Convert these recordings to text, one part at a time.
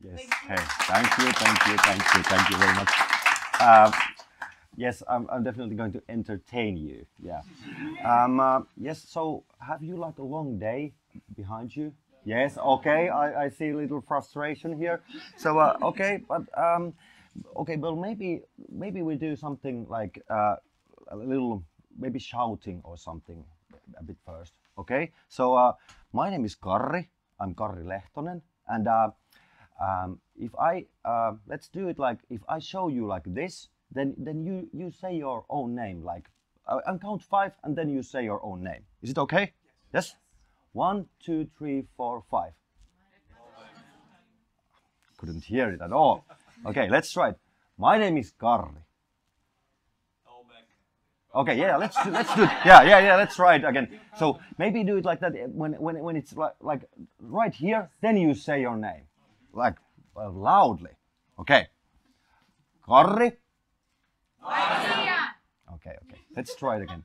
Yes. Hey, thank you very much. Yes, I'm definitely going to entertain you. Yeah. Yes. So, have you like a long day behind you? Yes. Okay. I see a little frustration here. So, okay, but okay. Well, maybe we do something like a little maybe shouting or something a bit first. Okay. So, my name is Karri. I'm Karri Lehtonen, and if I let's do it like if I show you like this, then you say your own name. Like I'll count five, and then you say your own name. Is it okay? Yes. One, two, three, four, five. Couldn't hear it at all. Okay, let's try it. My name is Karri. Okay, yeah, let's do it. Yeah. Let's try it again. So maybe do it like that when it's like right here. Then you say your name, like loudly. Okay. Karri. Okay. Let's try it again.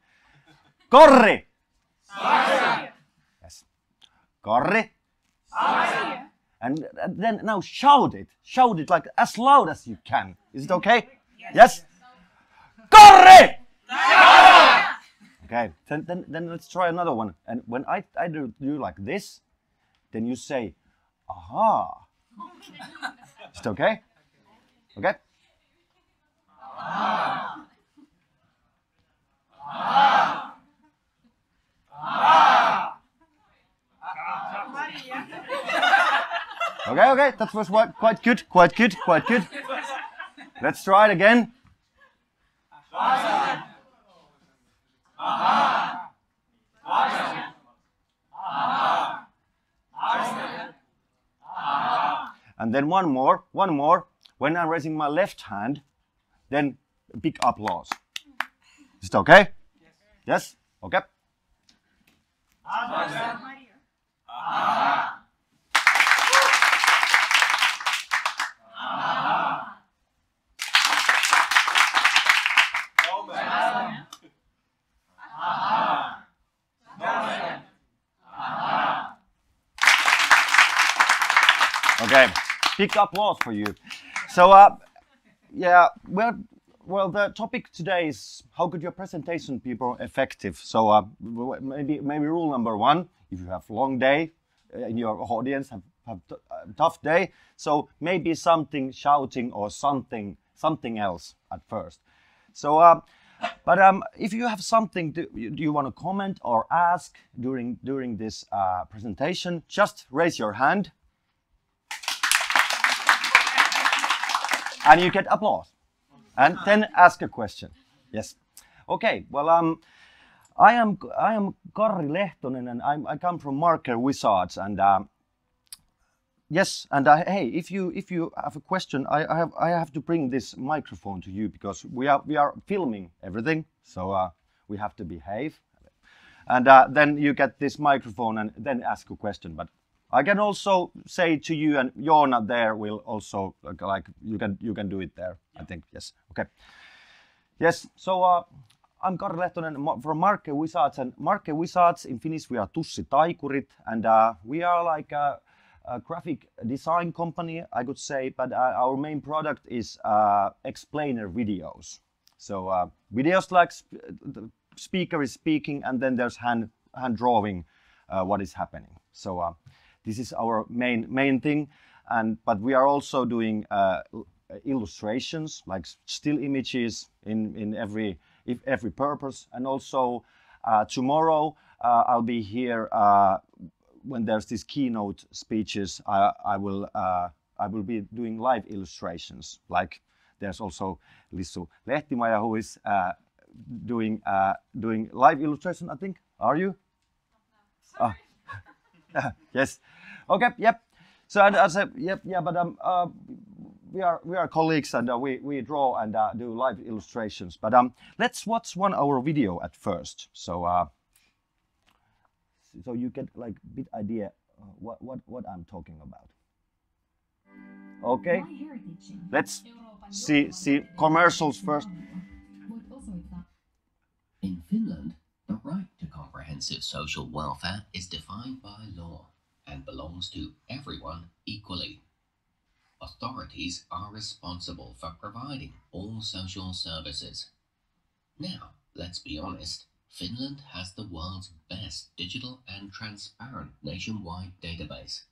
Karri. Yes. Karri. And then now shout it. Shout it like as loud as you can. Is it okay? Yes. Karri. Okay, then let's try another one. And when I do like this, then you say, aha. Is it okay? Okay? Okay, that was quite good. Let's try it again. And then one more. When I'm raising my left hand, then big applause. Is it okay? Yes? Okay. Okay, big applause for you. So, yeah, well, the topic today is how could your presentation be more effective? So, maybe rule number one: if you have long day in your audience, have a tough day, so maybe something shouting or something else at first. So, but if you have something you want to comment or ask during this presentation, just raise your hand. And you get applause. And then ask a question. Yes. Okay. Well, I am Karri Lehtonen, and I come from Marker Wizards. And yes, and hey, if you have a question, I have to bring this microphone to you because we are filming everything, so we have to behave. And then you get this microphone and then ask a question. But I can also say to you, and Joona there will also like you can do it there. I think yes. Okay. Yes. So I'm Karri Lehtonen from Marker Wizards, and Marker Wizards in Finnish we are Tussitaikurit, and we are like a graphic design company, I could say, but our main product is explainer videos. So videos like the speaker is speaking, and then there's hand drawing what is happening. So. This is our main thing, but we are also doing illustrations like still images in every purpose, and also tomorrow I'll be here when there's these keynote speeches. I will be doing live illustrations. Like there's also Lissu Lehtimaja who is doing live illustration. I think. Are you? Yes. Okay. Yep. So I said, yep. Yeah. But we are colleagues, and we draw and do live illustrations. But let's watch 1 hour video at first. So so you get like a bit idea what I'm talking about. Okay. Let's see commercials first. In Finland, the right to comprehensive social welfare is defined by law and belongs to everyone equally. Authorities are responsible for providing all social services. Now, let's be honest, Finland has the world's best digital and transparent nationwide database.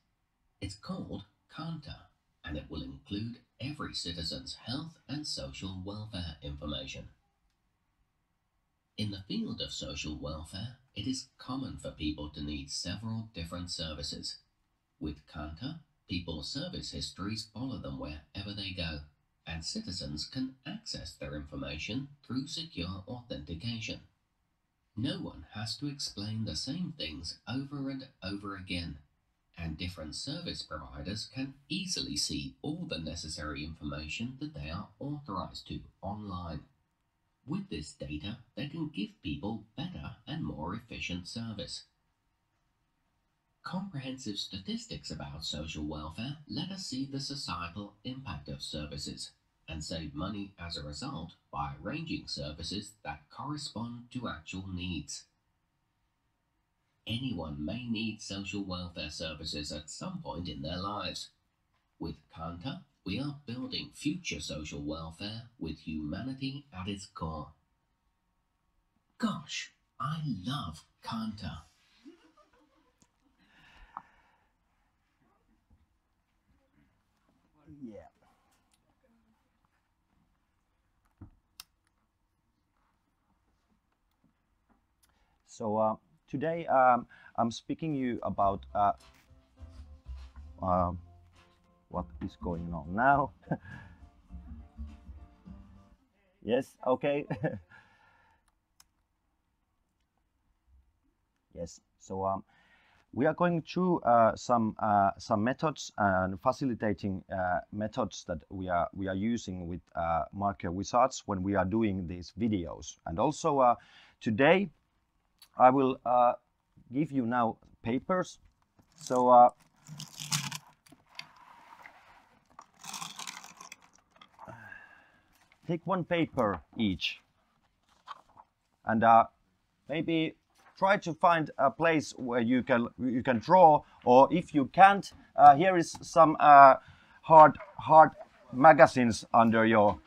It's called Kanta, and it will include every citizen's health and social welfare information. In the field of social welfare, it is common for people to need several different services. With Kanta, people's service histories follow them wherever they go, and citizens can access their information through secure authentication. No one has to explain the same things over and over again, and different service providers can easily see all the necessary information that they are authorized to online. With this data, they can give people better and more efficient service. Comprehensive statistics about social welfare let us see the societal impact of services and save money as a result by arranging services that correspond to actual needs. Anyone may need social welfare services at some point in their lives. With Kanta, we are building future social welfare with humanity at its core. Gosh, I love Kanta. Yeah. So today I'm speaking you about what is going on now. Yes, okay. Yes. So we are going through some methods and facilitating methods that we are using with Marker Wizards when we are doing these videos. And also today I will give you now papers. So take one paper each, and maybe try to find a place where you can draw, or if you can't, here is some hard magazines under your.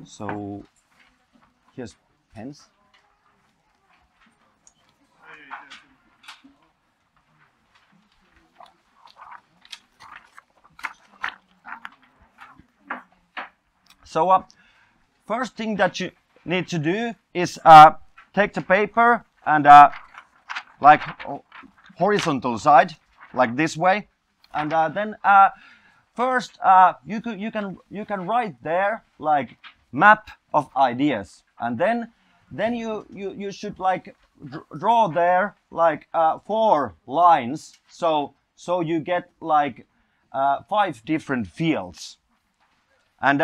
So here's pens. So first thing that you need to do is take the paper and like horizontal side, like this way, and then first you can write there like map of ideas, and then you should like draw there like 4 lines, so you get like 5 different fields, and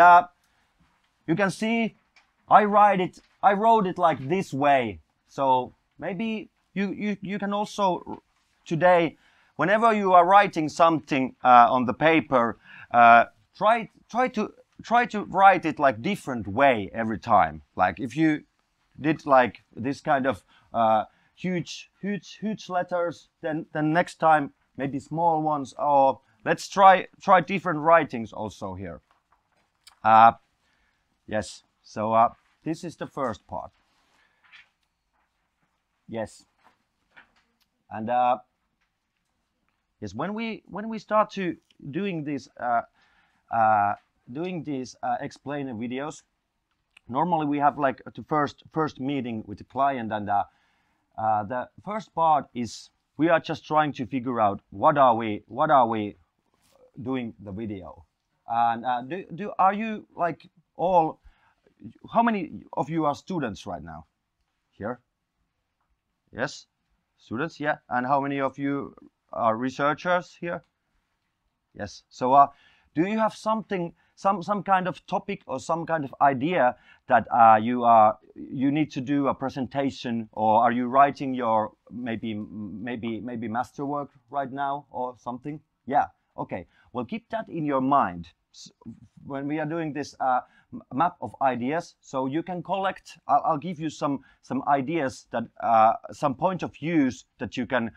you can see I wrote it like this way. So maybe you can also today, whenever you are writing something on the paper, try to write it like different way every time. Like if you did like this kind of huge letters, then next time maybe small ones, or let's try different writings also here. Yes, so this is the first part. Yes, and yes, when we start to doing these explainer videos, normally we have like the first meeting with the client, and the first part is we are just trying to figure out what are we doing the video, and are you like all, how many of you are students right now here? Yes, students, yeah. And how many of you are researchers here? Yes. So Do you have something, some kind of topic or some kind of idea that you need to do a presentation, or are you writing your maybe masterwork right now or something? Yeah. Okay. Well, keep that in your mind when we are doing this map of ideas. So you can collect. I'll give you some ideas that some point of views that you can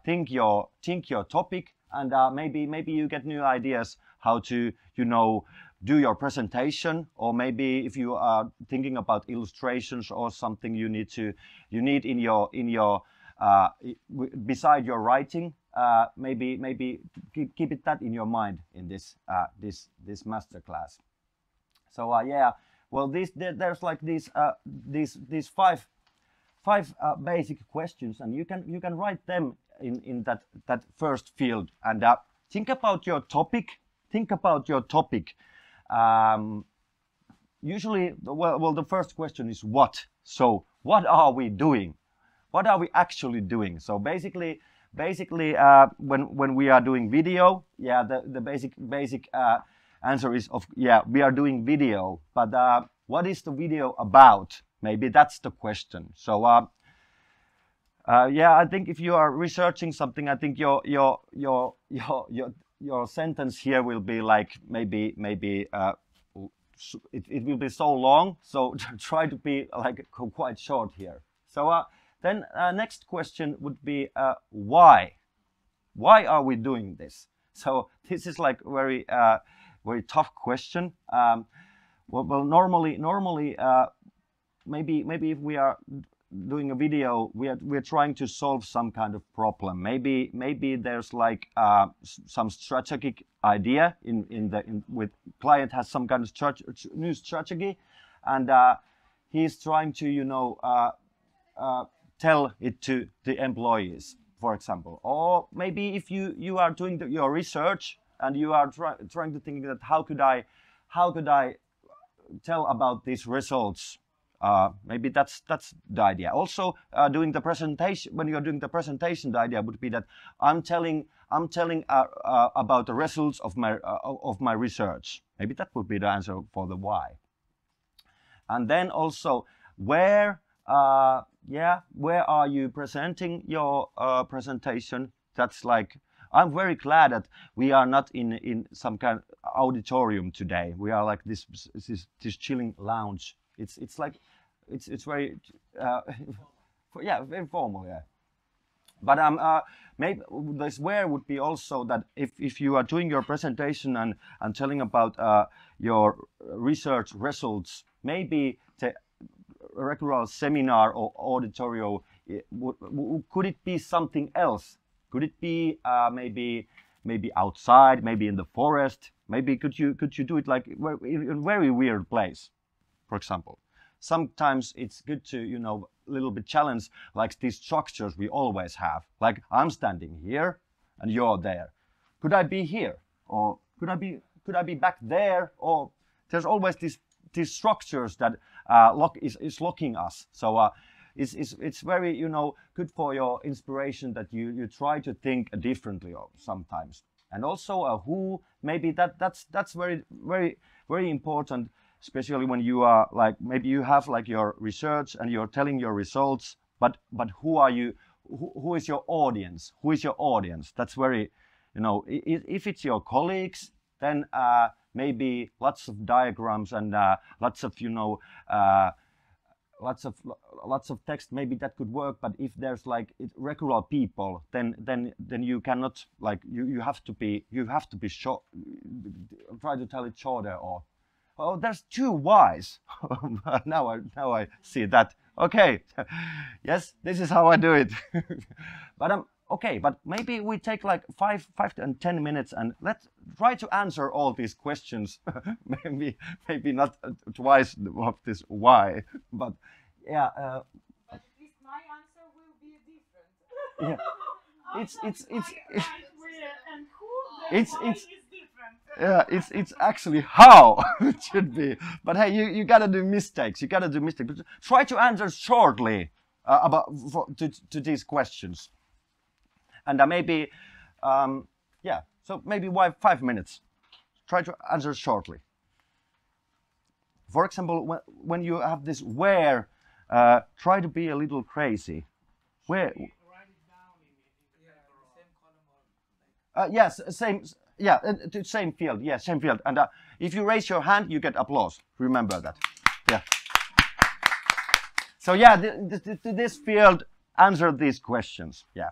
think your topic, and maybe you get new ideas how to do your presentation, or maybe if you are thinking about illustrations or something you need in your beside your writing. Maybe keep it that in your mind in this master class. So yeah, well, there's like these five basic questions, and you can write them in that first field, and think about your topic. Usually, well, the first question is what. So what are we doing? What are we actually doing? So basically, when we are doing video, yeah, the basic answer is we are doing video. But what is the video about? Maybe that's the question. So yeah, I think if you are researching something, I think your sentence here will be like maybe it will be so long. So try to be like quite short here. So then next question would be why? Why are we doing this? So this is like very tough question. Well, normally, maybe if we are doing a video, we're trying to solve some kind of problem. Maybe there's like some strategic idea with client has some kind of new strategy, and he's trying to tell it to the employees, for example. Or maybe if you are doing your research and you are trying to think that how could I tell about these results. Maybe that's the idea. Also, doing the presentation. When you're doing the presentation, the idea would be that I'm telling about the results of my research. Maybe that would be the answer for the why. And then also where are you presenting your presentation? That's like, I'm very glad that we are not in some kind of auditorium today. We are like this chilling lounge. It's like it's very yeah, very formal, yeah. But maybe this where would be also that if you are doing your presentation and telling about your research results, maybe the regular seminar or auditorium, could it be something else? Could it be maybe outside, maybe in the forest? Maybe could you do it like in a very weird place, for example? Sometimes it's good to a little bit challenge like these structures we always have. Like I'm standing here and you're there. Could I be here, or could I be back there? Or there's always these structures that is locking us. So it's very good for your inspiration that you try to think differently sometimes. And also who, maybe that's very very very important, especially when you are like, maybe you have like your research and you're telling your results, but who are you? Who is your audience? Who is your audience? That's very, if it's your colleagues, then maybe lots of diagrams and lots of lots of text, maybe that could work. But if there's like regular people, then you cannot, like, you have to be short, try to tell it shorter, or there's two whys. now I see that. Okay. Yes, this is how I do it. But okay, but maybe we take like 5 and 10 minutes and let's try to answer all these questions. maybe not twice of this why, but yeah. But at least my answer will be different. Yeah. It's different. Yeah, it's actually how it should be. But hey, you gotta do mistakes. But try to answer shortly to these questions. And maybe, yeah. So maybe why 5 minutes? try to answer shortly. For example, when you have this where, try to be a little crazy. Where? Yes, same. Yeah, same field. Yeah, same field. And if you raise your hand, you get applause. Remember that. Yeah. So yeah, this field answer these questions. Yeah.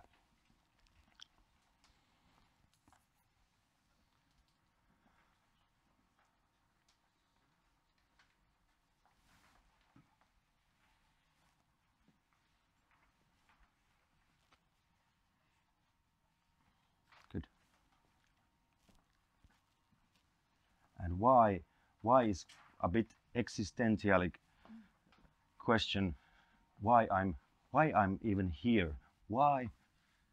Good. And why is a bit existential question. Why I'm even here? Why?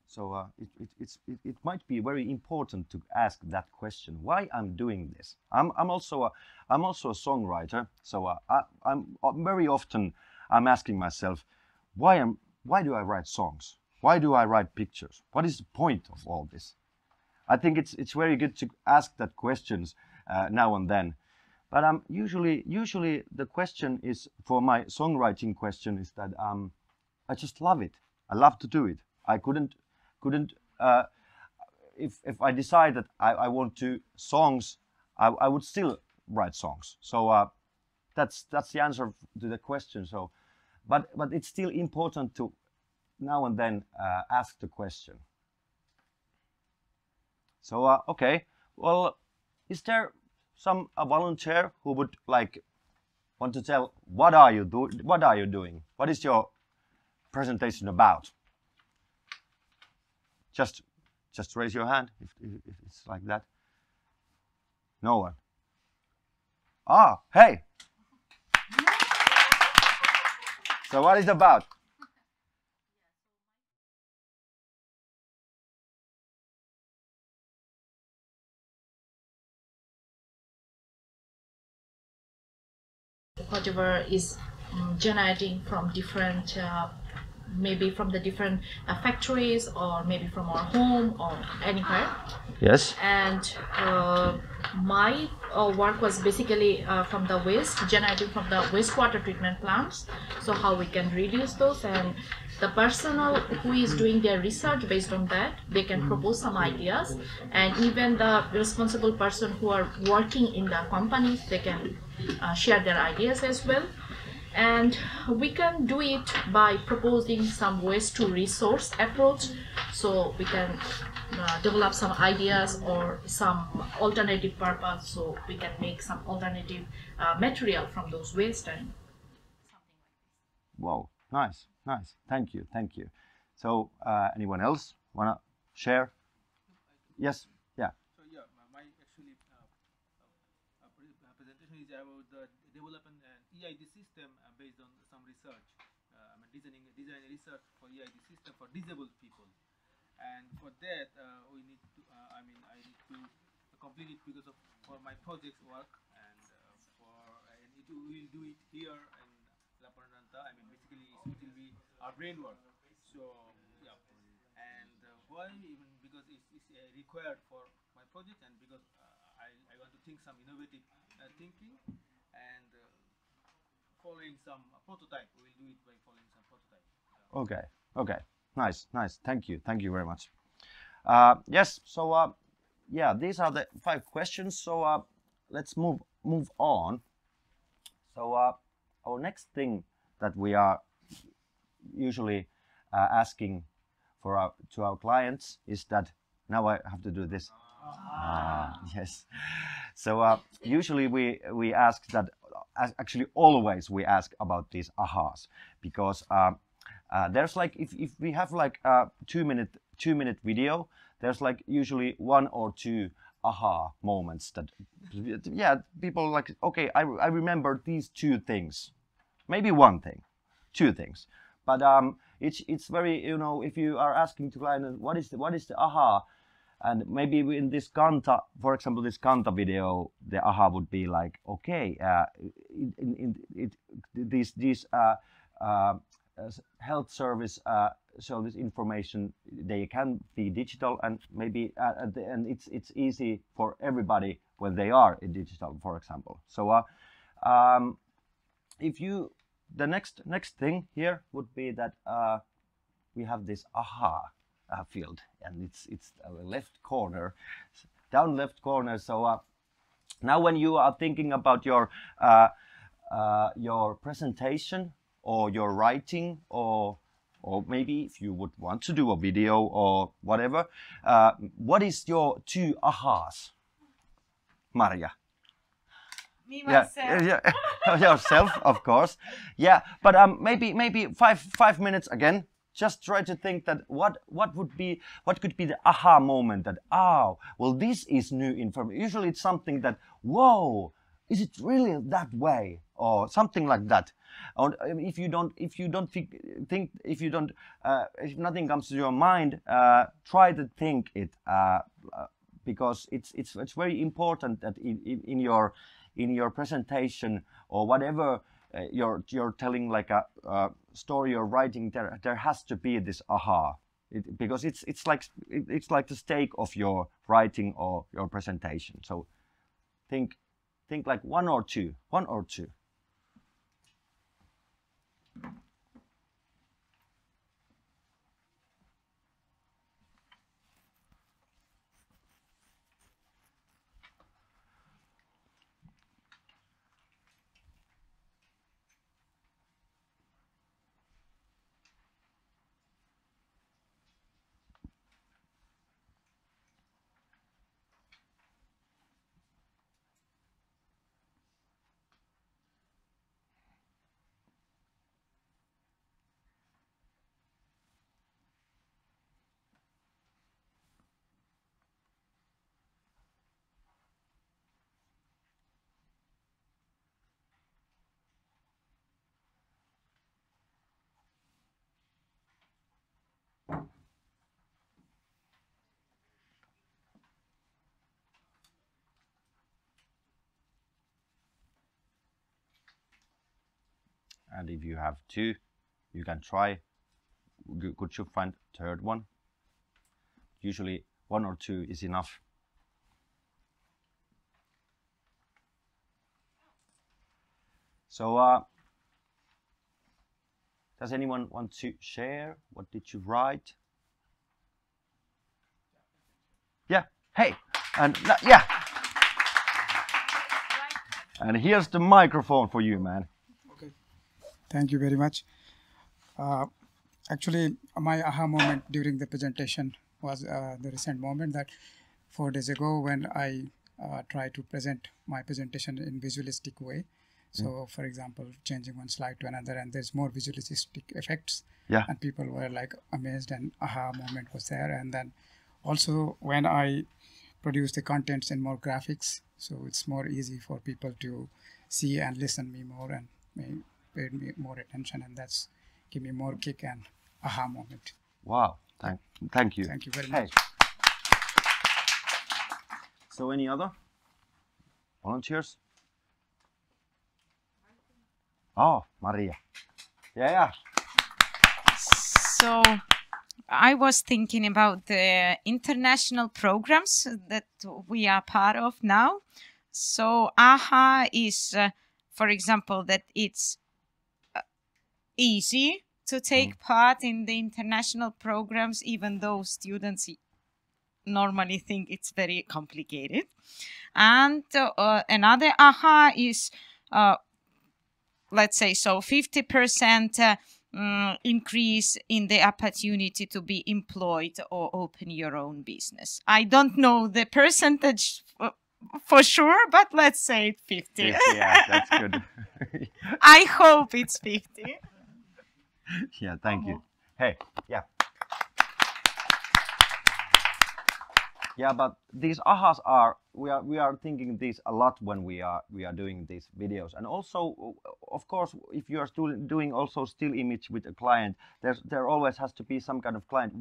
So it might be very important to ask that question. Why I'm doing this? I'm also a songwriter. So I'm very often I'm asking myself, why do I write songs? Why do I write pictures? What is the point of all this? I think it's very good to ask that questions now and then. But usually the question is, for my songwriting question, is that I just love it. I love to do it. I couldn't if I decide that I want to songs, I would still write songs. So that's the answer to the question. So, but it's still important to now and then ask the question. So okay, well, is there a volunteer who would want to tell what are you doing? What is your presentation about? Just raise your hand if it's like that. No one. Ah, hey. So what is it about? Whatever is generating from different maybe from the different factories, or maybe from our home or anywhere. Yes. And my work was basically from the waste, generating from the wastewater treatment plants. So how we can reduce those, and the person who is doing their research based on that, they can propose some ideas, and even the responsible person who are working in the companies, they can share their ideas as well. And we can do it by proposing some waste to resource approach, so we can develop some ideas or some alternative purpose, so we can make some alternative material from those waste and something like this. Wow, nice. Thank you. So anyone else wanna share? Yes. Yeah. So yeah, my actually presentation is about the development an EID system based on some research. I'm design research for EID system for disabled people, and for that we need to. I need to complete it because of for my project's work, and we will do it here in Lappeenranta. Basically it will be our brain work. So yeah, and why even because it's required for my project, and because I want to think some innovative thinking, and following some prototype. We will do it by following some prototype. Okay. Nice. Thank you very much. Yes. So yeah, these are the 5 questions. So let's move on. So our next thing that we are usually asking to our clients is that now I have to do this. Yes. So usually we ask that. Actually, always we ask about these ahas, because there's if we have like a 2-minute video, there's like usually 1 or 2 aha moments that people like, okay, I remember these 2 things, maybe 1 thing, 2 things, but it's very, if you are asking to client what is the aha. And maybe in this Kanta, for example, this Kanta video, the aha would be like, okay, these health service information, they can be digital, and maybe and it's easy for everybody when they are in digital, for example. So if you, the next thing here would be that we have this aha field, and it's left corner, down left corner. So now when you are thinking about your presentation or your writing, or maybe if you would want to do a video or whatever, what is your 2 ahas, Marja? Me myself. Yeah, yourself, of course. Yeah, but maybe 5 minutes again. Just try to think that what could be the aha moment, that well, this is new information. Usually it's something that, whoa, is it really that way, or something like that. Or if nothing comes to your mind, try to think it, because it's very important that in your presentation or whatever you're telling, like a story or writing, there has to be this aha, because it's like the stake of your writing or your presentation. So think like one or two. And if you have 2, you can try. Could you find third one? Usually 1 or 2 is enough. So does anyone want to share? What did you write? Yeah, hey, and yeah. And here's the microphone for you, man. Okay, thank you very much. Actually, my aha moment during the presentation was the recent moment that 4 days ago when I tried to present my presentation in visualistic way. So, for example, changing one slide to another, and there's more visualistic effects. Yeah. And people were like amazed, and aha moment was there. And then also when I produce the contents in more graphics, so it's more easy for people to see and listen me more, and pay me more attention, and that's give me more kick and aha moment. Wow, thank you. Thank you very much. So any other volunteers? Oh, Maria. Yeah. So I was thinking about the international programs that we are part of now. So AHA is, for example, that it's easy to take part in the international programs, even though students normally think it's very complicated. And another AHA is, let's say, so 50% increase in the opportunity to be employed or open your own business. I don't know the percentage for sure, but let's say it's 50. 50, yeah, that's good. I hope it's 50. Yeah, thank you. Hey, yeah. Yeah, but these ahas are, we are thinking this a lot when we are doing these videos. And also, of course, if you are still doing also still image with a client, there always has to be some kind of client.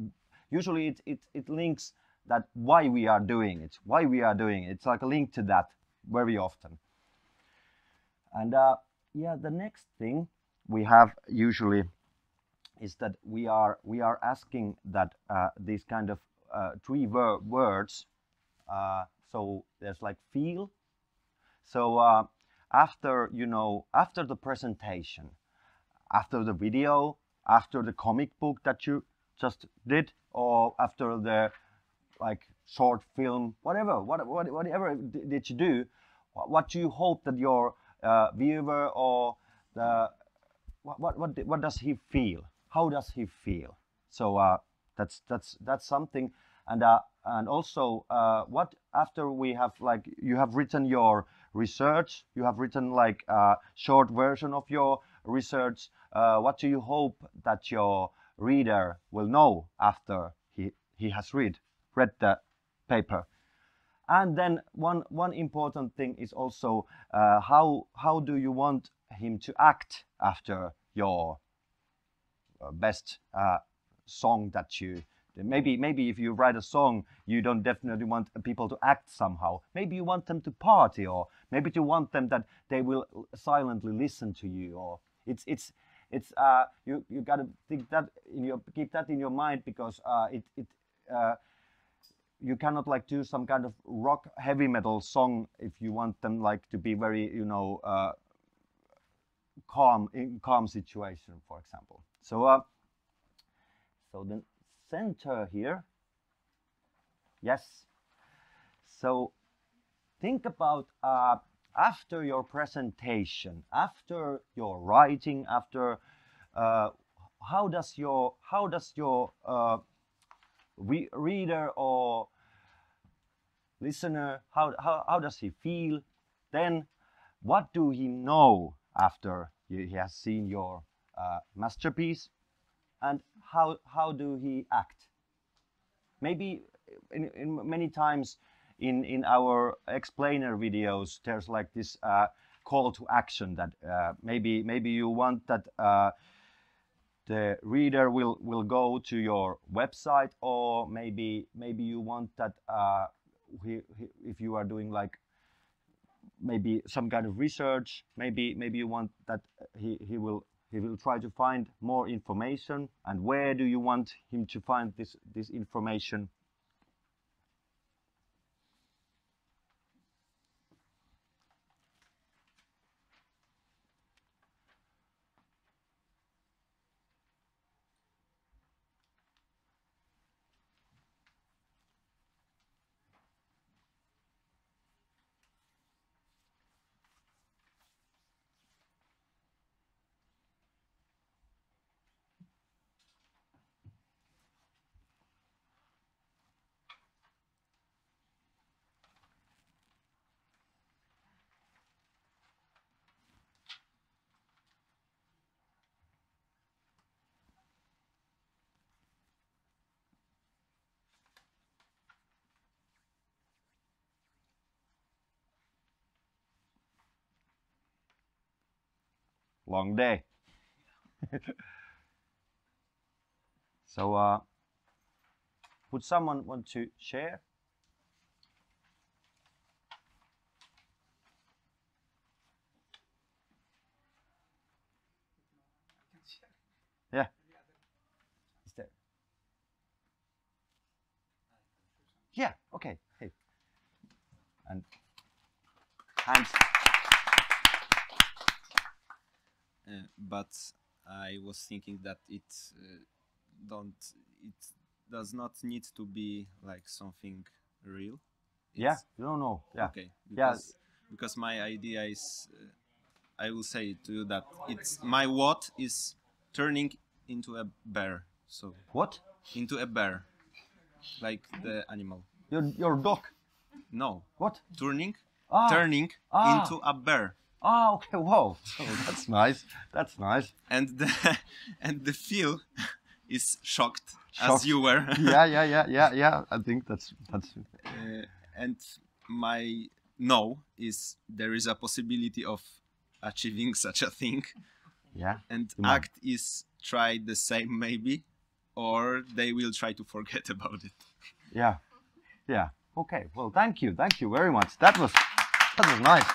Usually it links that why we are doing it. It's like a link to that very often. And yeah, the next thing we have usually is that we are asking that these kind of 3 words So there's like feel. So after, you know, after the presentation, after the video, after the comic book that you just did, or after the like short film, whatever did you do, what do you hope that your viewer or the what does he feel? How does he feel? So that's something, and also what after we have like you have written your research, you have written like a short version of your research. What do you hope that your reader will know after he has read the paper? And then one important thing is also how do you want him to act after your best song that you maybe if you write a song you don't definitely want people to act somehow. Maybe you want them to party, or maybe you want them that they will silently listen to you, or it's you got to think that keep that in your mind, because you cannot like do some kind of rock heavy metal song if you want them like to be very, you know, calm situation, for example. So so the center here, yes. So think about after your presentation, after your writing, after how does your reader or listener, how does he feel? Then what do he know after he has seen your masterpiece, and how do he act? Maybe in many times in our explainer videos there's like this call to action that maybe you want that the reader will go to your website, or maybe you want that if you are doing like maybe some kind of research, maybe you want that he will try to find more information, and where do you want him to find this information? Long day. So would someone want to share? Yeah. Is there? Yeah, okay. Hey. And hands. But I was thinking that it does not need to be like something real. Yeah, no. Yeah. Okay. Yeah. Because my idea is, I will say to you that it's my what is turning into a bear. So What? into a bear, like the animal. Your dog? No, What? turning Ah. into a bear. Ah, okay. Whoa. Oh, that's nice. That's nice. And the feel is shocked, Shocked. as you were. Yeah. I think that's. And my no is there is a possibility of achieving such a thing, Yeah. and You might. act is try the same maybe, or they will try to forget about it. Yeah. Okay. Well, thank you very much. That was nice.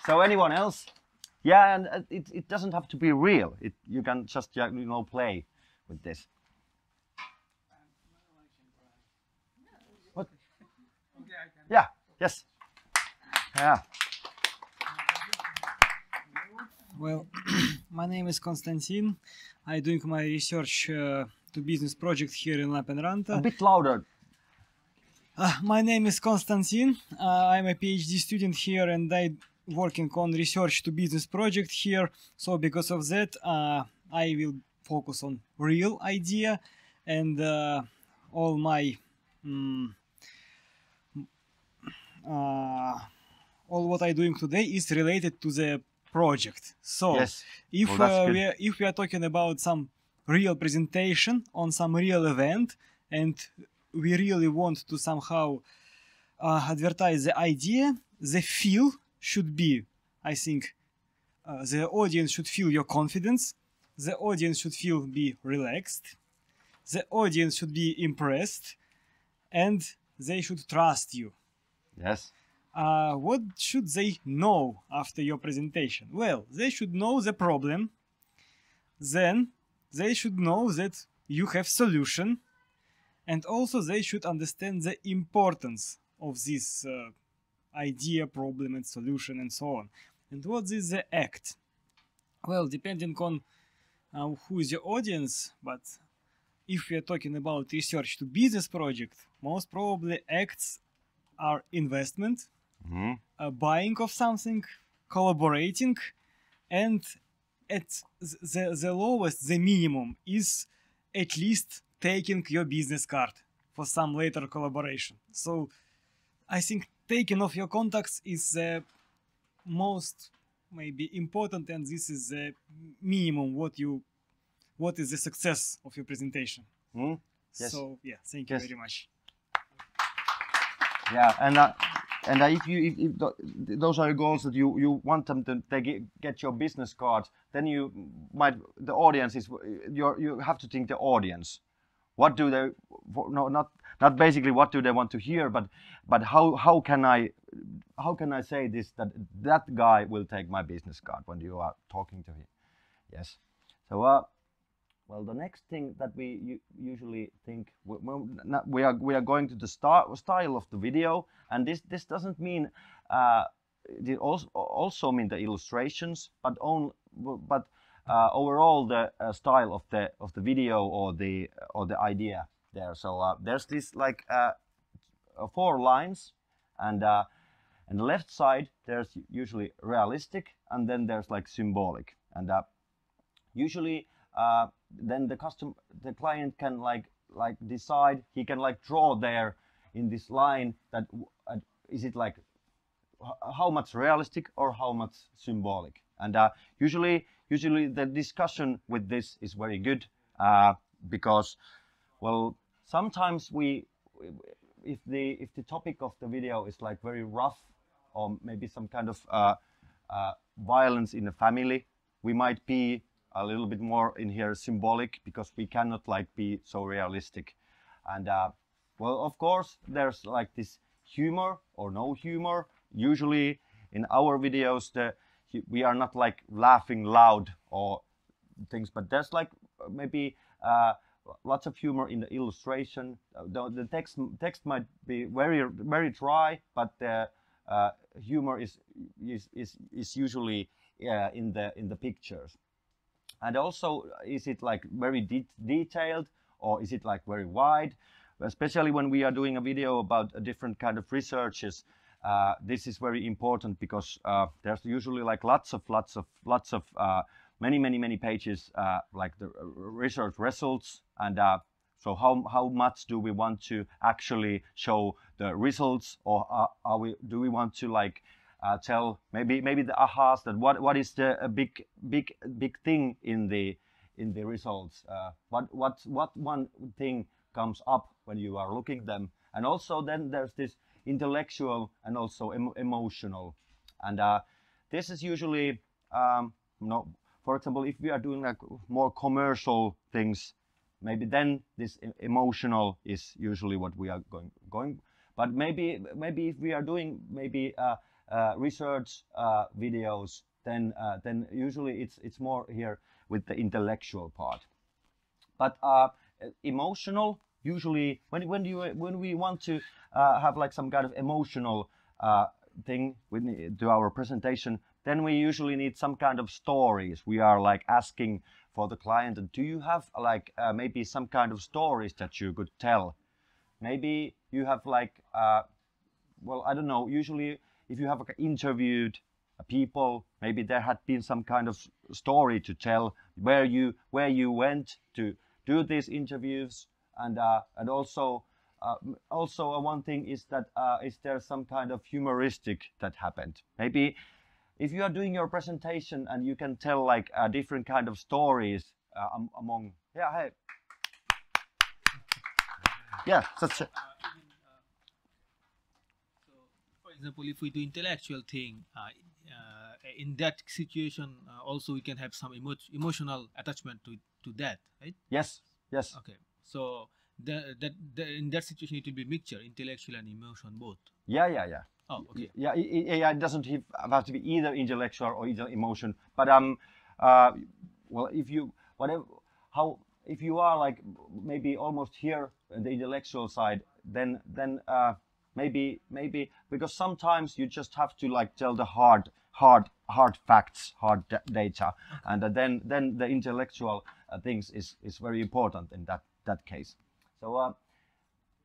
So anyone else? Yeah, and it doesn't have to be real. You can just play with this. What? Okay, Yeah. Yes. Yeah. Well, my name is Konstantin. I'm doing my research to business project here in A Lappeenranta. bit louder. My name is Konstantin. I'm a PhD student here and I'm working on research to business project here. So because of that, I will focus on real idea and all my all what I'm doing today is related to the project. So Yes. if Well, that's good. if we are talking about some real presentation on some real event and we really want to somehow advertise the idea, the feel should be, I think, the audience should feel your confidence, the audience should feel be relaxed, the audience should be impressed, and they should trust you. Yes. What should they know after your presentation? Well, they should know the problem, then they should know that you have solution, and also they should understand the importance of this idea, problem, and solution, and so on. And what is the act? Well, depending on who is your audience, but if we are talking about research to business project, most probably acts are investment, buying of something, collaborating, and at the lowest, the minimum is at least taking your business card for some later collaboration. So I think taking off your contacts is the most maybe important, and this is the minimum what is the success of your presentation. Yes. So yeah, thank you Yes. very much. Yeah, and if those are your goals that you want them to get your business card, then you might the audience is you have to think the audience. What do they no not basically what do they want to hear, but how can I say this that guy will take my business card when you are talking to him? Yes. So well, the next thing that we usually think we are going to the style of the video, and this doesn't mean it also mean the illustrations, but overall the style of the video or the idea there. So there's this like 4 lines, and the left side there's usually realistic, and then there's like symbolic, and usually then the client can like decide, he can like draw there in this line that is it like how much realistic or how much symbolic, and usually the discussion with this is very good because well sometimes if the topic of the video is like very rough or maybe some kind of violence in the family, we might be a little bit more in here symbolic because we cannot like be so realistic. And well, of course there's like this humor or no humor. Usually in our videos we are not like laughing loud or things, but there's like maybe lots of humor in the illustration. The text might be very dry, but the humor is usually in the pictures. And also, is it like very detailed or is it like very wide? Especially when we are doing a video about a different kind of researches, this is very important because there's usually like lots of many pages like the research results, and so how much do we want to actually show the results, or do we want to like tell maybe the ahas, that what is the big thing in the results, what one thing comes up when you are looking them. And also then there's this intellectual and also emotional, and this is usually for example, if we are doing like more commercial things, maybe then this emotional is usually what we are going. But maybe if we are doing maybe research videos, then usually it's more here with the intellectual part. But emotional usually when we want to have like some kind of emotional thing to our presentation, then we usually need some kind of stories. We are like asking for the client, do you have like maybe some kind of stories that you could tell? Maybe you have like well, I don't know, usually if you have like, interviewed people, maybe there had been some kind of story to tell where you went to do these interviews, and also one thing is that is there some kind of humoristic that happened? Maybe if you are doing your presentation and you can tell like different kind of stories among such a, So, for example, if we do intellectual thing, in that situation, also we can have some emotional attachment to that, right? yes. Okay. So in that situation, it will be mixture, intellectual and emotion both. Yeah. Oh, okay. Yeah, it doesn't have to be either intellectual or either emotion. But well, if you if you are like maybe almost here on the intellectual side, then maybe because sometimes you just have to like tell the hard facts, hard data, and then the intellectual things is very important in that case. So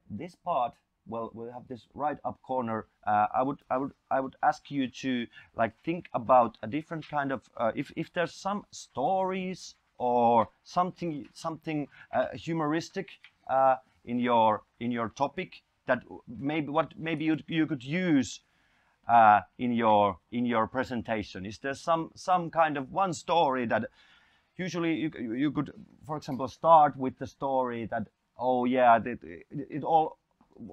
this part. Well, we have this right up corner. I would ask you to like think about a different kind of if there's some stories or something humoristic in your topic that maybe you could use in your presentation. Is there some kind of one story that usually you could, for example, start with the story that, oh yeah, it all.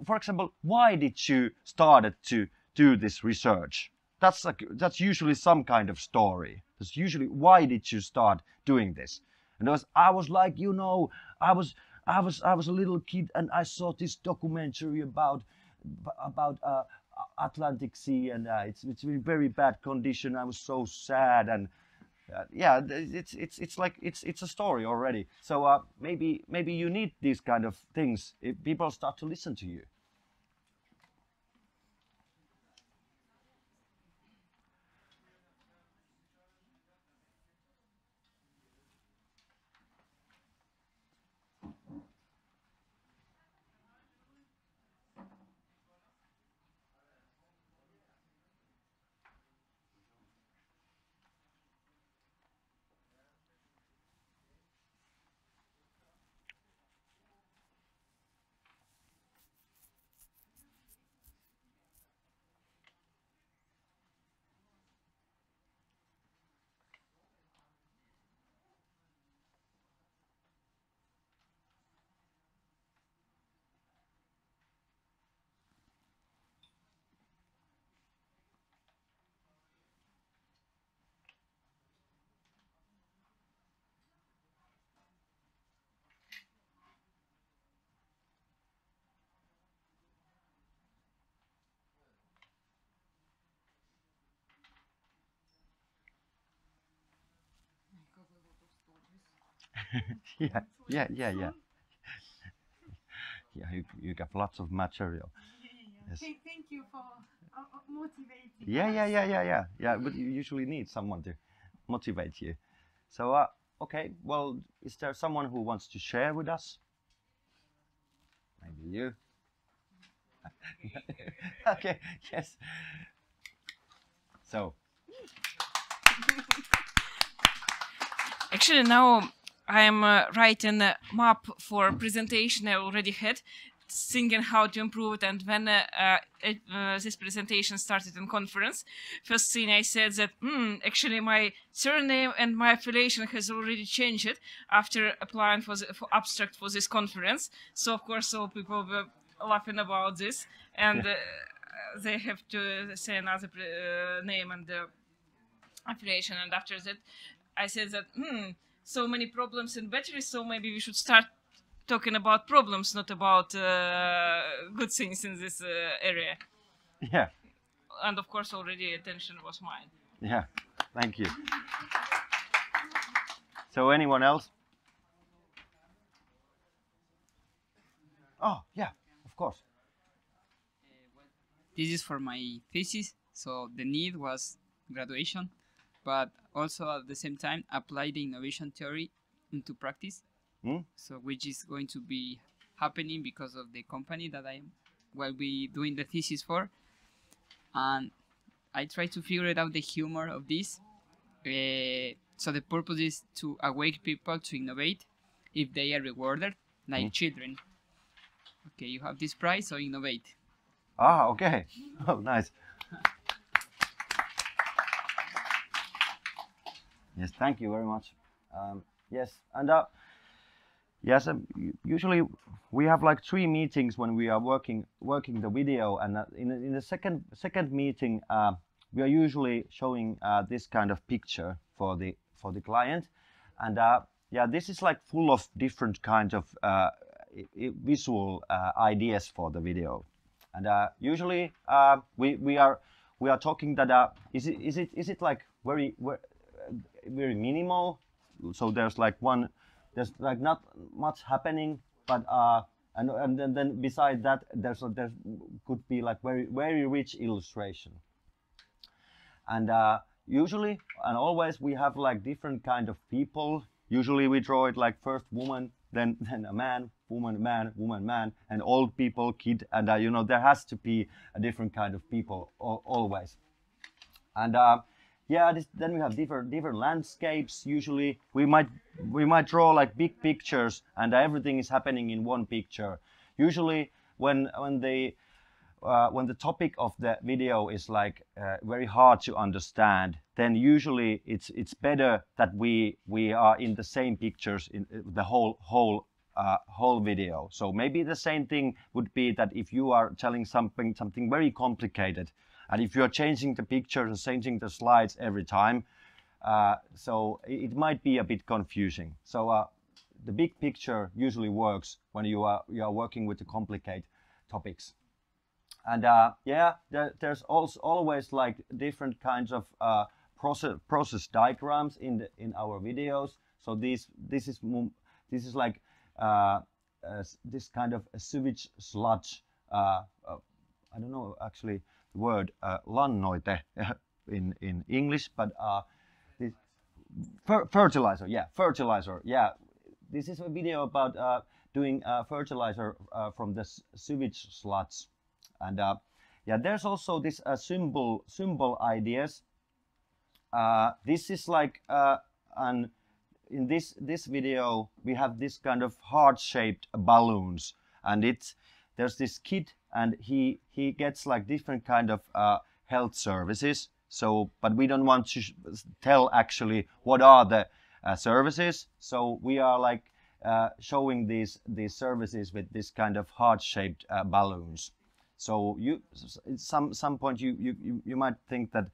For example, why did you started to do this research? That's usually some kind of story. That's usually why did you start doing this? And I was like, I was a little kid and I saw this documentary about Atlantic Sea, and it's in very bad condition. I was so sad, and yeah, it's like it's a story already. So maybe you need these kind of things if people start to listen to you. Yeah. Yeah, you got lots of material. Yes. Thank you for motivating. Yeah. But you usually need someone to motivate you. So okay. Well, is there someone who wants to share with us? Maybe you. Okay. Yes. So. Actually, now I am writing a map for a presentation I already had, thinking how to improve it. And when this presentation started in conference, first thing I said that actually my surname and my affiliation has already changed after applying for abstract for this conference. So of course all people were laughing about this, and they have to say another name and affiliation. And after that I said that so many problems in batteries, so maybe we should start talking about problems, not about good things in this area. Yeah. And of course already attention was mine. Yeah, thank you. So anyone else? Oh, yeah, of course. This is for my thesis, so the need was graduation, but also at the same time apply the innovation theory into practice. So which is going to be happening because of the company that I will be doing the thesis for, and I try to figure out the humor of this. So the purpose is to awake people to innovate if they are rewarded, like children. Okay, you have this prize, so innovate. Ah, okay. Oh, nice. Yes, thank you very much. Yes, and yes, usually we have like 3 meetings when we are working the video, and in the second meeting we are usually showing this kind of picture for the client, and yeah, this is like full of different kinds of visual ideas for the video, and usually we are talking that is it like very minimal, so there's like not much happening, but and then beside that there could be like very rich illustration, and usually and always we have like different kind of people. Usually we draw it like first woman, then a man, woman, man, woman, man, and old people, kid, and you know, there has to be a different kind of people always. And yeah, then we have different landscapes. Usually we might draw like big pictures, and everything is happening in one picture. Usually when the topic of the video is like very hard to understand, then usually it's better that we are in the same pictures in the whole video. So maybe the same thing would be that if you are telling something very complicated, and if you are changing the pictures and changing the slides every time, so it might be a bit confusing. So the big picture usually works when you are working with the complicated topics. And yeah, there's also always like different kinds of process diagrams in our videos. So this is like this kind of a sewage sludge. I don't know actually the word lannoite in English, but this fertilizer. Yeah, fertilizer. Yeah, this is a video about doing fertilizer from the sewage sludge. And yeah, there's also this symbol ideas. This is like in this video we have this kind of heart-shaped balloons, and there's this kid, and he gets like different kind of health services. So, but we don't want to tell actually what are the services. So we are like showing these services with this kind of heart-shaped balloons. So at some point you might think that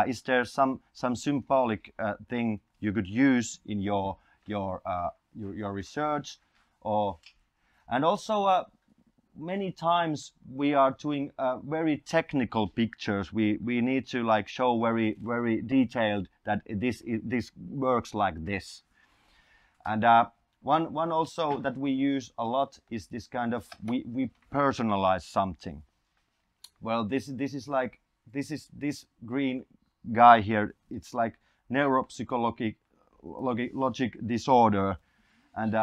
is there some symbolic thing you could use in your research, and also many times we are doing very technical pictures. We need to like show very detailed that this works like this, and one also that we use a lot is this kind of we personalize something. Well, this is this green guy here. It's like neuropsychologic disorder, and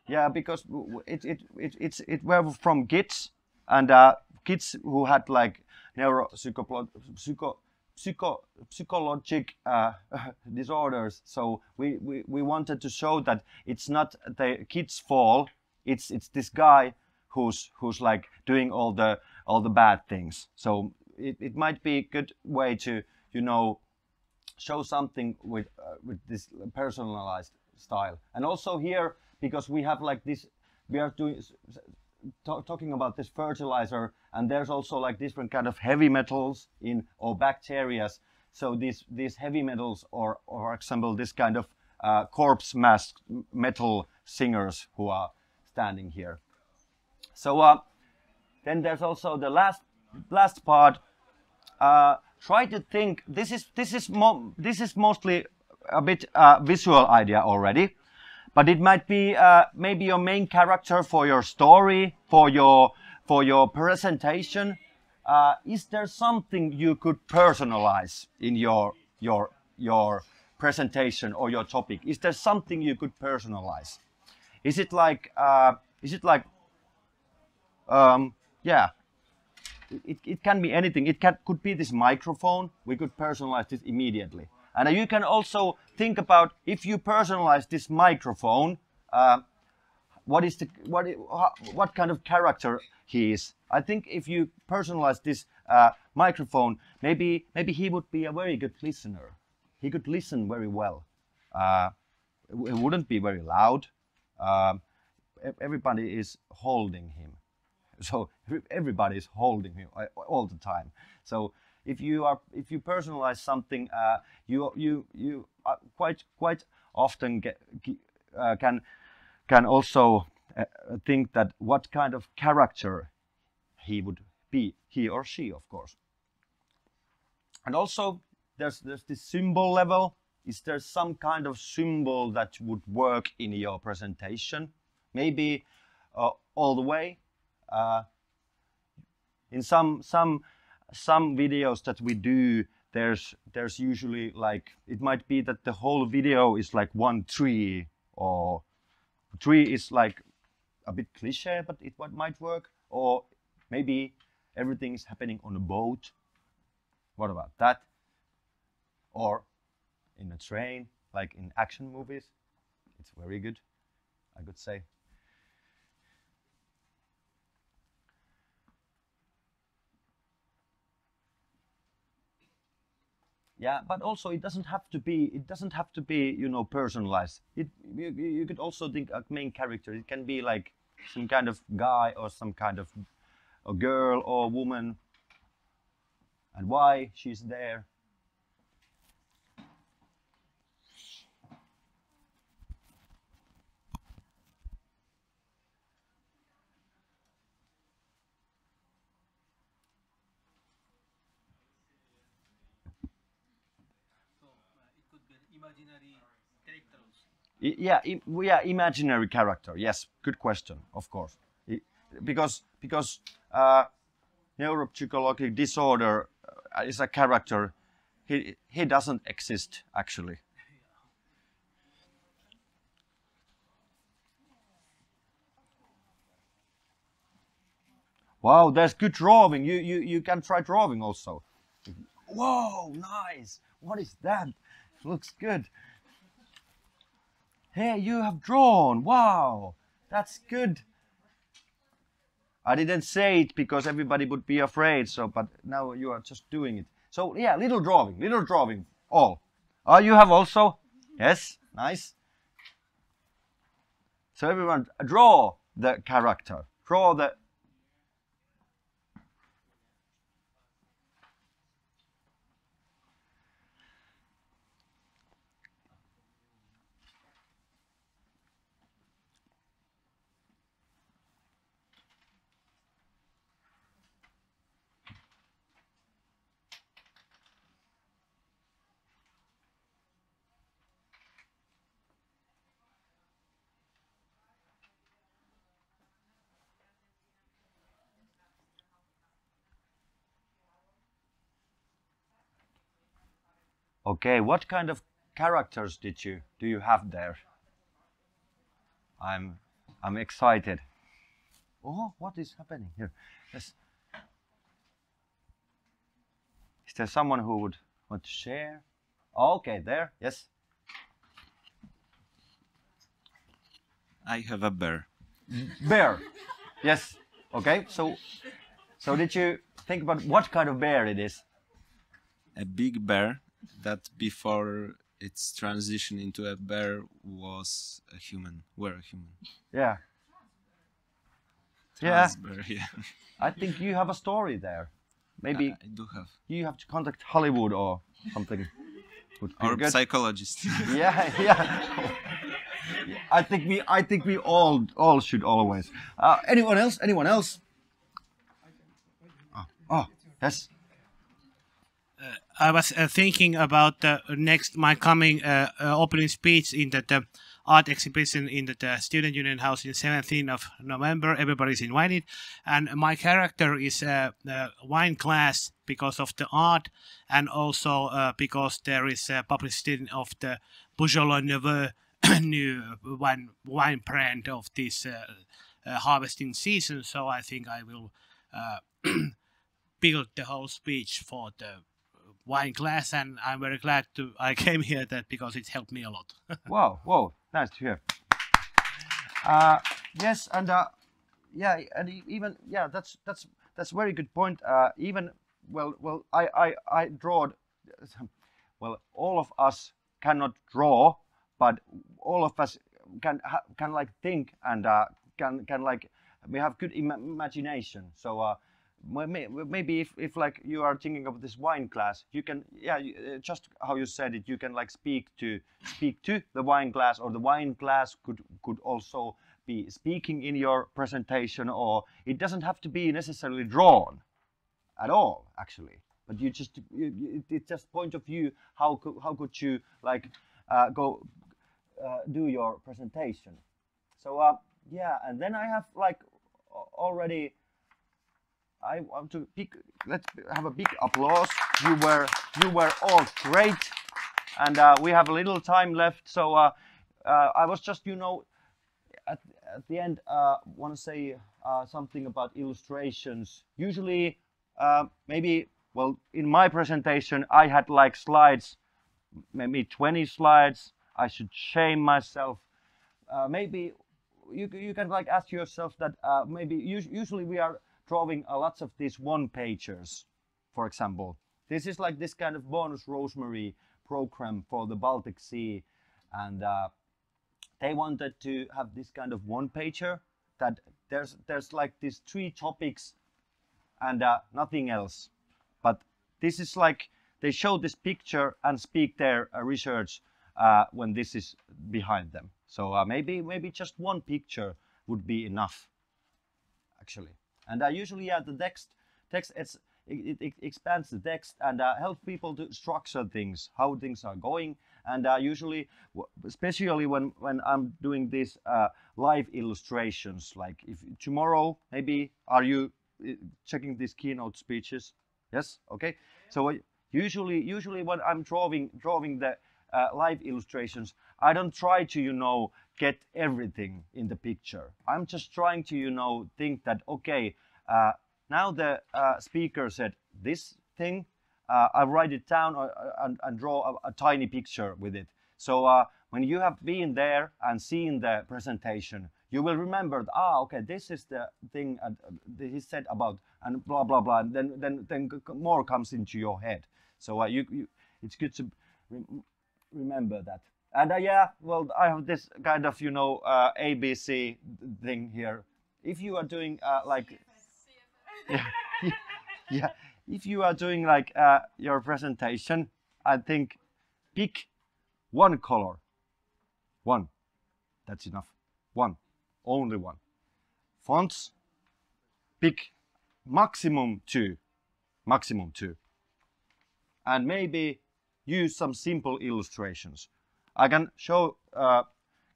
yeah, because it were from kids, and kids who had like psychologic disorders. So we wanted to show that it's not the kids' fault. It's this guy who's like doing all the bad things. So it might be a good way to, you know, show something with this personalized style. And also here, because we have like this, we are talking about this fertilizer, and there's also like different kind of heavy metals or bacteria. So these heavy metals, or for example this kind of corpse mask metal singers who are standing here. So then there's also the last part. Try to think. This is mostly a bit visual idea already, but it might be maybe your main character for your story, for your presentation. Is there something you could personalize in your presentation or your topic? Is there something you could personalize? Is it like yeah, it can be anything. It could be this microphone. We could personalize this immediately. And you can also think about, if you personalize this microphone, what kind of character he is. I think if you personalize this microphone, maybe he would be a very good listener. He could listen very well. It wouldn't be very loud. Everybody is holding him. So everybody is holding him all the time. So if you personalize something, you quite often can also think that what kind of character he would be, he or she, of course. And also there's this symbol level. Is there some kind of symbol that would work in your presentation? Maybe all the way. In some videos that we do, there's usually like, it might be that the whole video is like one tree, or tree is like a bit cliche, but it might work. Or maybe everything is happening on a boat. What about that? Or in a train, like in action movies. It's very good, I could say. Yeah, but also it doesn't have to be, you know, personalized. You could also think a main character. It can be like some kind of guy or some kind of a girl or a woman, and why she's there. Imaginary characters. Yeah, imaginary character. Yes, good question. Of course, because neuropsychological disorder is a character. He doesn't exist actually. Wow, there's good drawing. You can try drawing also. Whoa, nice. What is that? Looks good. Hey, you have drawn. Wow, that's good. I didn't say it because everybody would be afraid. So, but now you are just doing it. So yeah, little drawing. All. Oh, you have also. Yes, nice. So everyone, draw the character. Draw the. Okay, what kind of characters do you have there? I'm excited. Oh, what is happening here? Yes. Is there someone who would want to share? Oh, okay, there. Yes. I have a bear. Bear. Yes. Okay. So did you think about what kind of bear it is? A big bear that before its transition into a bear was a human. Were a human. Yeah. Bear, yeah. I think you have a story there. Maybe I do have. You have to contact Hollywood or something. Or a psychologist. Yeah. I think we all should always. Anyone else? Oh, yes. I was thinking about my coming opening speech in that art exhibition in the Student Union House in 17th of November. Everybody's invited. And my character is a wine glass because of the art, and also because there is a publicity of the Beaujolais Nouveau new wine brand of this harvesting season. So I think I will build the whole speech for the wine glass, and I'm very glad I came here because it helped me a lot. Wow, nice to hear. Yes, and yeah, and even that's very good point. Even I drawed. Well, all of us cannot draw, but all of us can like think and can like we have good imagination. So maybe if like you are thinking of this wine glass, you can just how you said it, you can like speak to the wine glass, or the wine glass could also be speaking in your presentation, or it doesn't have to be necessarily drawn at all actually, but it's just point of view. How could you like go do your presentation? So yeah, and then I have like already. I want to let's have a big applause. You were all great, and we have a little time left. So I was just at the end want to say something about illustrations. Usually, maybe in my presentation I had like slides, maybe 20 slides. I should shame myself. Maybe you can like ask yourself that maybe usually we are drawing lots of these one-pagers, for example. This is like this kind of bonus Rosemary program for the Baltic Sea, and they wanted to have this kind of one-pager that there's like these 3 topics and nothing else. But this is like they show this picture and speak their research when this is behind them. So maybe just one picture would be enough, actually. And usually, the text it expands the text and helps people to structure things, how things are going. And usually, especially when I'm doing these live illustrations, like if tomorrow, maybe are you checking these keynote speeches? Yes, okay. So usually when I'm drawing the live illustrations, I don't try to get everything in the picture. I'm just trying to think that okay, now the speaker said this thing, I write it down and draw a tiny picture with it. So when you have been there and seen the presentation, you will remember okay, this is the thing he said about, and blah blah blah, and then more comes into your head. So it's good to remember that. And yeah, I have this kind of ABC thing here. If you are doing like yeah, if you are doing like your presentation, I think pick one color. One, that's enough. One, only one. Fonts, pick maximum two, and maybe use some simple illustrations. I can show.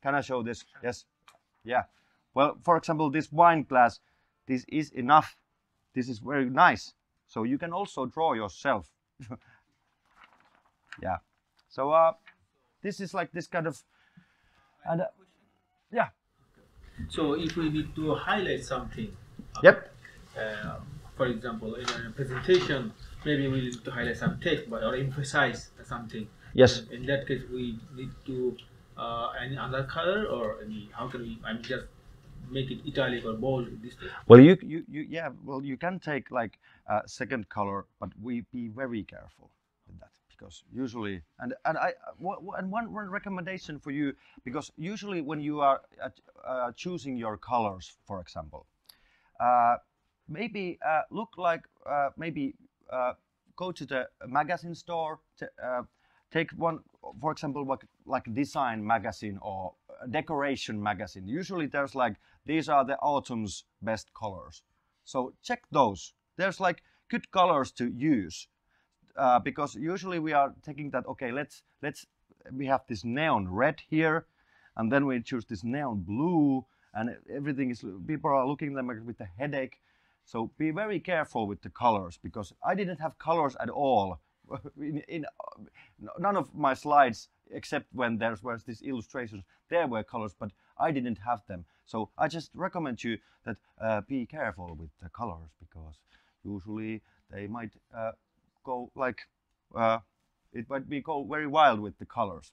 Can I show this? Yes. Yeah. Well, for example, this wine glass. This is enough. This is very nice. So you can also draw yourself. Yeah. So this is like this kind of, and yeah. So if we need to highlight something. Yep. For example, in a presentation, maybe we need to highlight some text or emphasize something. Yes. In that case, we need to any other color, or how can we? Just make it italic or bold. This thing. Well, you can take like a second color, but we be very careful with that, because usually and one recommendation for you, because usually when you are choosing your colors, for example, maybe look like go to the magazine store. Take one, for example, like design magazine or decoration magazine. Usually there's like, these are the autumn's best colors. So check those. There's like good colors to use, because usually we are taking that, okay, we have this neon red here, and then we choose this neon blue, and everything is, people are looking at them with a headache. So be very careful with the colors, because I didn't have colors at all in none of my slides, except when there was this illustrations, there were colors, but I didn't have them. So I just recommend you that be careful with the colors, because usually they might go like, it might be go very wild with the colors.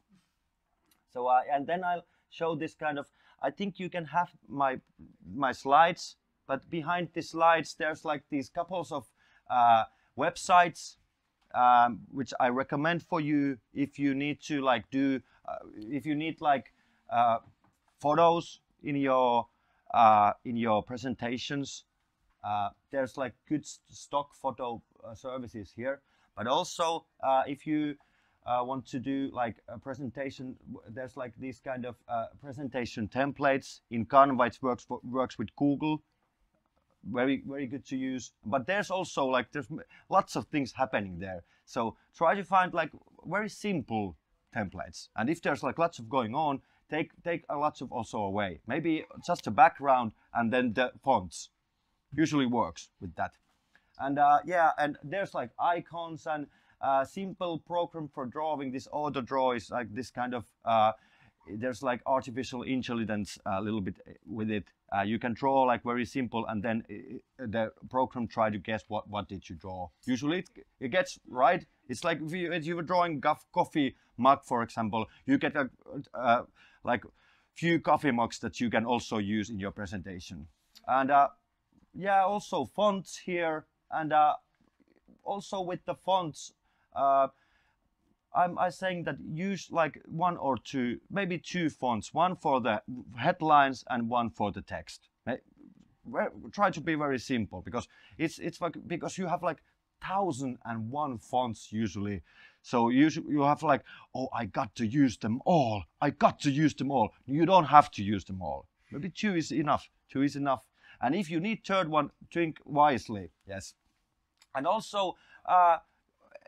So and then I'll show this kind of, I think you can have my slides, but behind the slides there's like these couples of websites which I recommend for you if you need to like do, if you need like photos in your presentations. There's like good stock photo services here, but also if you want to do like a presentation, there's like these kind of presentation templates in Canva. It works with Google. Very good to use. But there's also like there's lots of things happening there. So try to find like very simple templates. And if there's like lots of going on, take lots of also away. Maybe just a background and then the fonts. Usually works with that. And yeah, and there's like icons and simple program for drawing. This auto draw is like this kind of there's like artificial intelligence a little bit with it. You can draw like very simple, and then the program try to guess what did you draw. Usually it gets right. It's like if you were drawing coffee mug, for example, you get a like few coffee mugs that you can also use in your presentation. And yeah, also fonts here, and also with the fonts, I'm saying that use like one or two, maybe two fonts, one for the headlines and one for the text. Try to be very simple, because it's like, because you have like 1,001 fonts usually. So you have like, oh, I got to use them all. I got to use them all. You don't have to use them all. Maybe two is enough. Two is enough. And if you need third one, think wisely. Yes. And also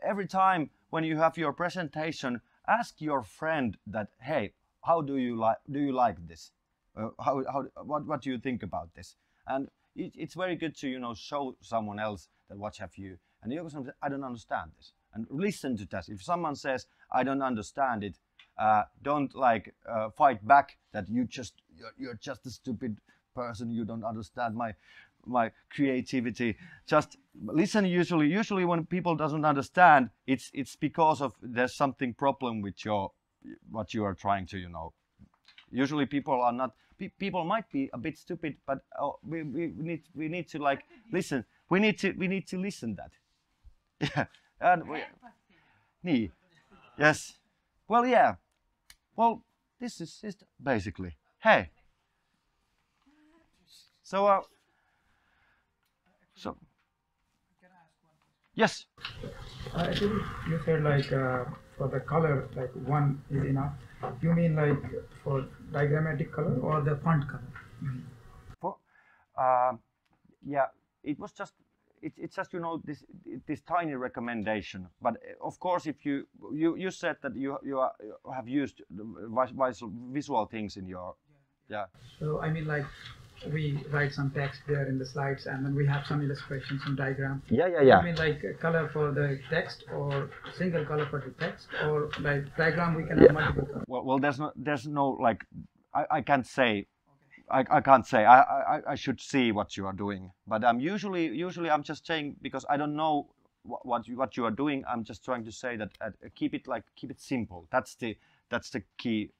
every time when you have your presentation, ask your friend that, hey, how do you like this? What do you think about this? And it's very good to, you know, show someone else that what have you, and you say, I don't understand this, and listen to that. If someone says I don't understand it, don't like fight back that you're just a stupid person, you don't understand my creativity. Just listen. Usually when people doesn't understand, it's because of there's something problem with what you are trying to, you know. Usually people are not, people might be a bit stupid, but we need to like listen. We need to listen that. Yeah. And yes. Well, yeah. Well, this is it basically. Hey. So so, yes. I think you said like for the color, like one is enough. You mean like for diagrammatic color or the font color? For yeah, it was just it's just, you know, this tiny recommendation. But of course, if you said that you have used visual things in your yeah. So I mean like, we write some text there in the slides, and then we have some illustrations, some diagram. Yeah. I mean like a color for the text, or single color for the text, or like diagram we can have multiple colors. Well, there's no like, I can't say. Okay. I can't say. I should see what you are doing. But usually I'm just saying, because I don't know what you are doing. I'm just trying to say that keep it simple. That's the key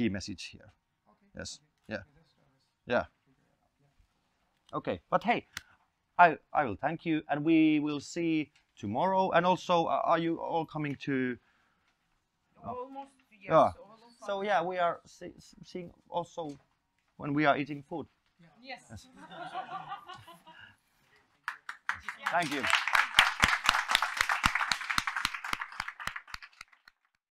message here. Okay. Yes. Yeah. Yeah. Okay, but hey, I will thank you, and we will see tomorrow. And also, are you all coming to? Almost, yes. Yeah. So yeah, we are seeing also when we are eating food. Yes. Thank you.